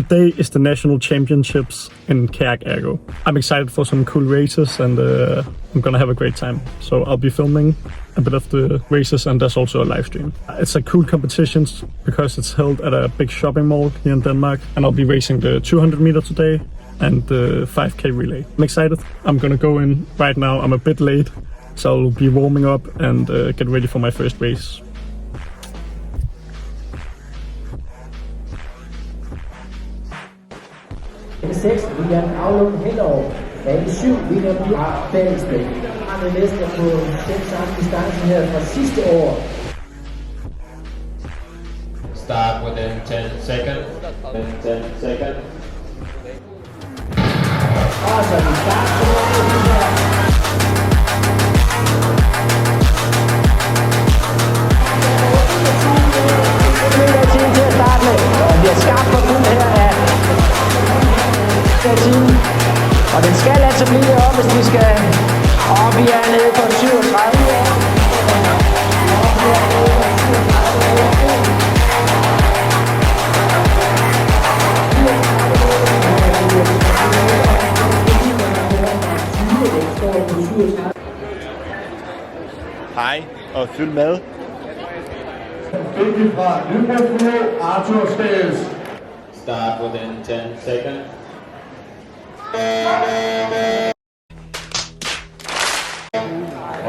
Today is the national championships in kayak ergo. I'm excited for some cool races and I'm gonna have a great time. So I'll be filming a bit of the races and there's also a live stream. It's a cool competition because it's held at a big shopping mall here in Denmark, and I'll be racing the 200 meter today and the 5K relay. I'm excited. I'm gonna go in right now. I'm a bit late, so I'll be warming up and get ready for my first race. Bane 6, William Aflund henover. Bane 7, William Fællesbæk. Det næste på den samme distance her fra sidste år. Start within 10 seconds. Og så vi starter på her. Tiden til at starte med. Og bliver skarpt på den her af tiden. Og den skal altså blive op, hvis vi skal. Og vi er nede på 37. Hej, og følg med. Vigtigt fra Nyborg, Arthur Stales. Start within 10 seconds.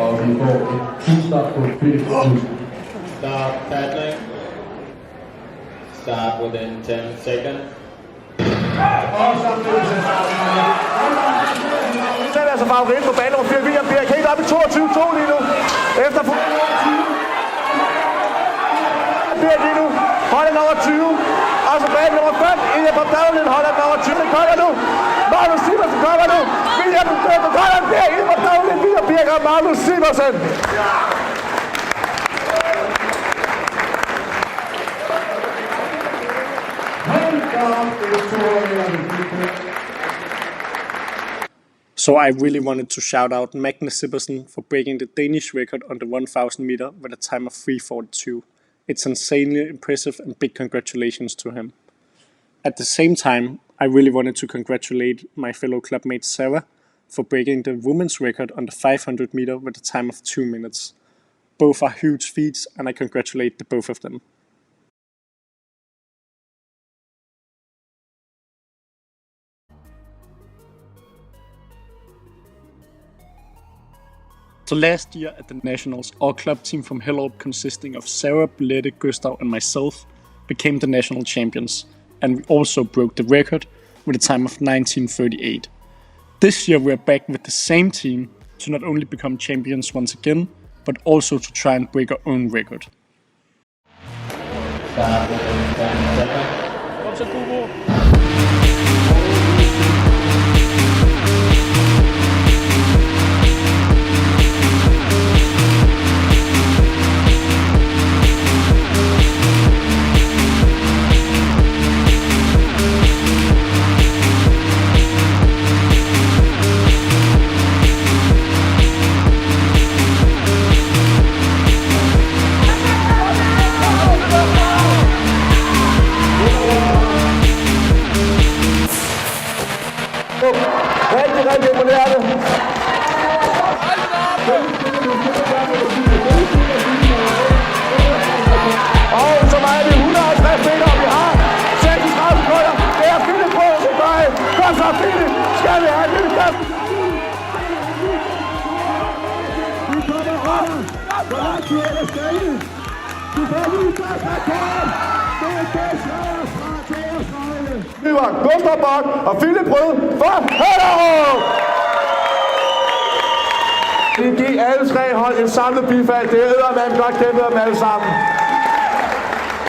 Og vi får et tidsstart på Philip. Start paddling. Start within 10 seconds. Og så bliver det starten. Så er det altså favorit på bane nummer 4. William bliver helt op i 22-2 lige nu. Efter bliver lige nu. Holder nummer 20. Og så bane nummer 5. Ilja på Davlen holder nummer 20. Den kommer nu. Magnus Siversen kommer nu. William holder den der. Ilja på Davlen. William Birker og Magnus Siversen. So I really wanted to shout out Magnus Siversen for breaking the Danish record on the 1000 meter with a time of 3:42. It's insanely impressive and big congratulations to him. At the same time, I really wanted to congratulate my fellow clubmate Sarah for breaking the women's record on the 500 meter with a time of 2 minutes. Both are huge feats and I congratulate the both of them. So last year at the Nationals, our club team from Hellerup, consisting of Sarah, Bolette, Gustav and myself, became the national champions, and we also broke the record with a time of 19:38. This year we are back with the same team to not only become champions once again, but also to try and break our own record. Start within 10 seconds. Rigtig imponerende. Og så meget vi 150 meter, og vi har 36 sekunder. Det er Philip på sin vej. Kom så Philip, skal vi have en lille kamp. Vi kommer over. Hvor langt du er stedet. Du får lige først rekord. Det er det slag fra 32. Vi var Gustav Bak og Philip Rød fra Hellerup. Vi giver alle tre hold en samlet bifald. Det er eddermame godt kæmpet af dem alle sammen.